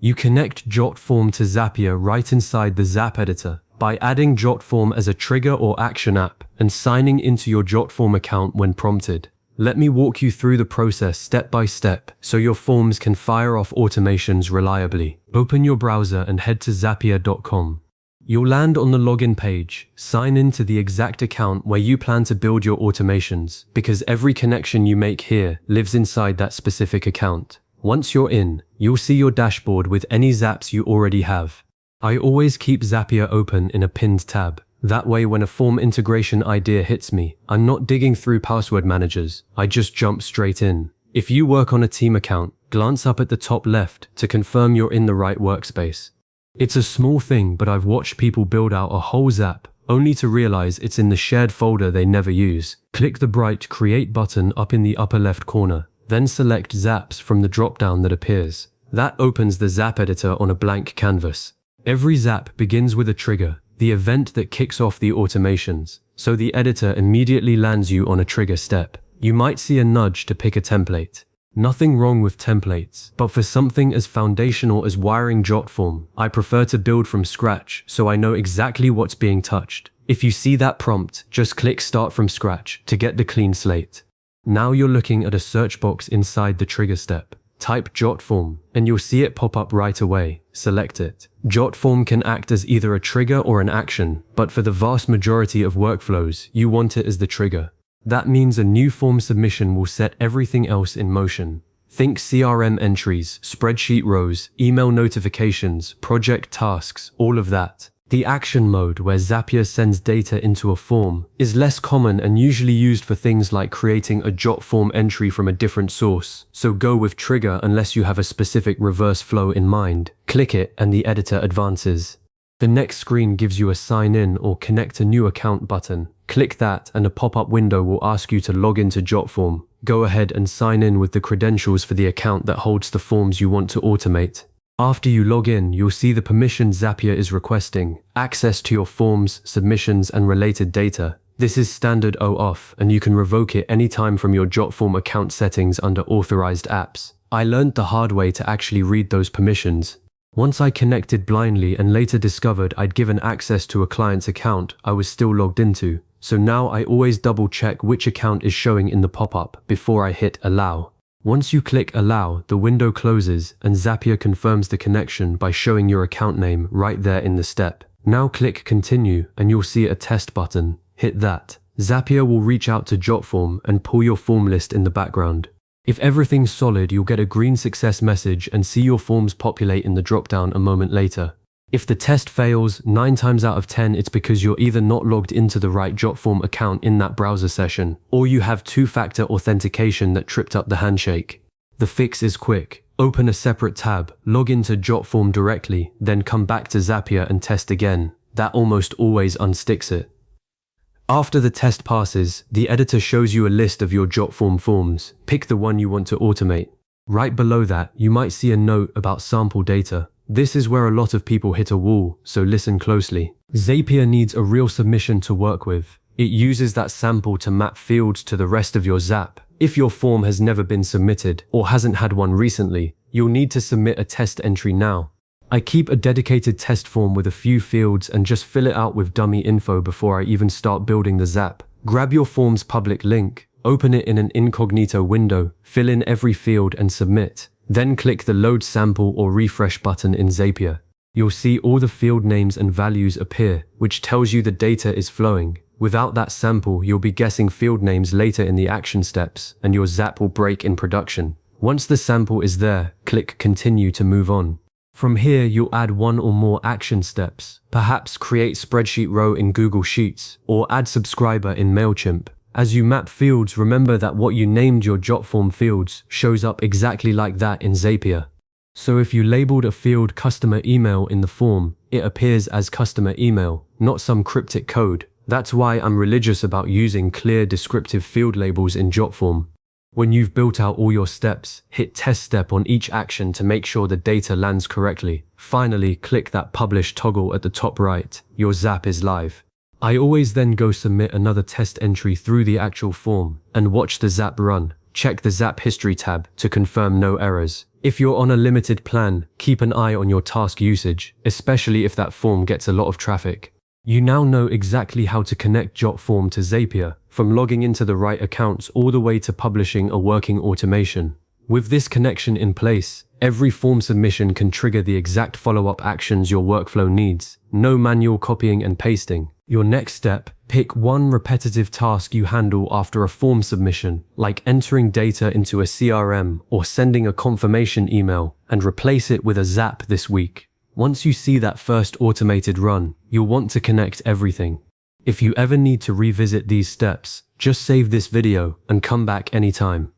You connect Jotform to Zapier right inside the Zap editor by adding Jotform as a trigger or action app and signing into your Jotform account when prompted. Let me walk you through the process step by step so your forms can fire off automations reliably. Open your browser and head to Zapier.com. You'll land on the login page. Sign into the exact account where you plan to build your automations, because every connection you make here lives inside that specific account. Once you're in, you'll see your dashboard with any Zaps you already have. I always keep Zapier open in a pinned tab. That way, when a form integration idea hits me, I'm not digging through password managers. I just jump straight in. If you work on a team account, glance up at the top left to confirm you're in the right workspace. It's a small thing, but I've watched people build out a whole Zap only to realize it's in the shared folder they never use. Click the bright Create button up in the upper left corner, then select Zaps from the drop-down that appears. That opens the Zap editor on a blank canvas. Every Zap begins with a trigger, the event that kicks off the automations, so the editor immediately lands you on a trigger step. You might see a nudge to pick a template. Nothing wrong with templates, but for something as foundational as wiring Jotform, I prefer to build from scratch so I know exactly what's being touched. If you see that prompt, just click Start from Scratch to get the clean slate. Now you're looking at a search box inside the trigger step. Type Jotform, and you'll see it pop up right away. Select it. Jotform can act as either a trigger or an action, but for the vast majority of workflows, you want it as the trigger. That means a new form submission will set everything else in motion. Think CRM entries, spreadsheet rows, email notifications, project tasks, all of that. The action mode, where Zapier sends data into a form, is less common and usually used for things like creating a Jotform entry from a different source. So go with trigger unless you have a specific reverse flow in mind. Click it and the editor advances. The next screen gives you a sign in or connect a new account button. Click that and a pop-up window will ask you to log into Jotform. Go ahead and sign in with the credentials for the account that holds the forms you want to automate. After you log in, you'll see the permission Zapier is requesting, access to your forms, submissions, and related data. This is standard OAuth, and you can revoke it anytime from your Jotform account settings under Authorized Apps. I learned the hard way to actually read those permissions. Once I connected blindly and later discovered I'd given access to a client's account I was still logged into, so now I always double check which account is showing in the pop-up before I hit Allow. Once you click Allow, the window closes and Zapier confirms the connection by showing your account name right there in the step. Now click Continue and you'll see a test button. Hit that. Zapier will reach out to Jotform and pull your form list in the background. If everything's solid, you'll get a green success message and see your forms populate in the dropdown a moment later. If the test fails, 9 times out of 10 it's because you're either not logged into the right Jotform account in that browser session, or you have two-factor authentication that tripped up the handshake. The fix is quick. Open a separate tab, log into Jotform directly, then come back to Zapier and test again. That almost always unsticks it. After the test passes, the editor shows you a list of your Jotform forms. Pick the one you want to automate. Right below that, you might see a note about sample data. This is where a lot of people hit a wall, so listen closely. Zapier needs a real submission to work with. It uses that sample to map fields to the rest of your Zap. If your form has never been submitted or hasn't had one recently, you'll need to submit a test entry now. I keep a dedicated test form with a few fields and just fill it out with dummy info before I even start building the Zap. Grab your form's public link, open it in an incognito window, fill in every field and submit. Then click the Load Sample or Refresh button in Zapier. You'll see all the field names and values appear, which tells you the data is flowing. Without that sample, you'll be guessing field names later in the action steps, and your Zap will break in production. Once the sample is there, click Continue to move on. From here, you'll add one or more action steps. Perhaps create spreadsheet row in Google Sheets, or add subscriber in MailChimp. As you map fields, remember that what you named your Jotform fields shows up exactly like that in Zapier. So if you labeled a field customer email in the form, it appears as customer email, not some cryptic code. That's why I'm religious about using clear descriptive field labels in Jotform. When you've built out all your steps, hit test step on each action to make sure the data lands correctly. Finally, click that publish toggle at the top right. Your Zap is live. I always then go submit another test entry through the actual form and watch the Zap run. Check the Zap history tab to confirm no errors. If you're on a limited plan, keep an eye on your task usage, especially if that form gets a lot of traffic. You now know exactly how to connect Jotform to Zapier, from logging into the right accounts all the way to publishing a working automation. With this connection in place, every form submission can trigger the exact follow-up actions your workflow needs. No manual copying and pasting. Your next step, pick one repetitive task you handle after a form submission, like entering data into a CRM or sending a confirmation email, and replace it with a Zap this week. Once you see that first automated run, you'll want to connect everything. If you ever need to revisit these steps, just save this video and come back anytime.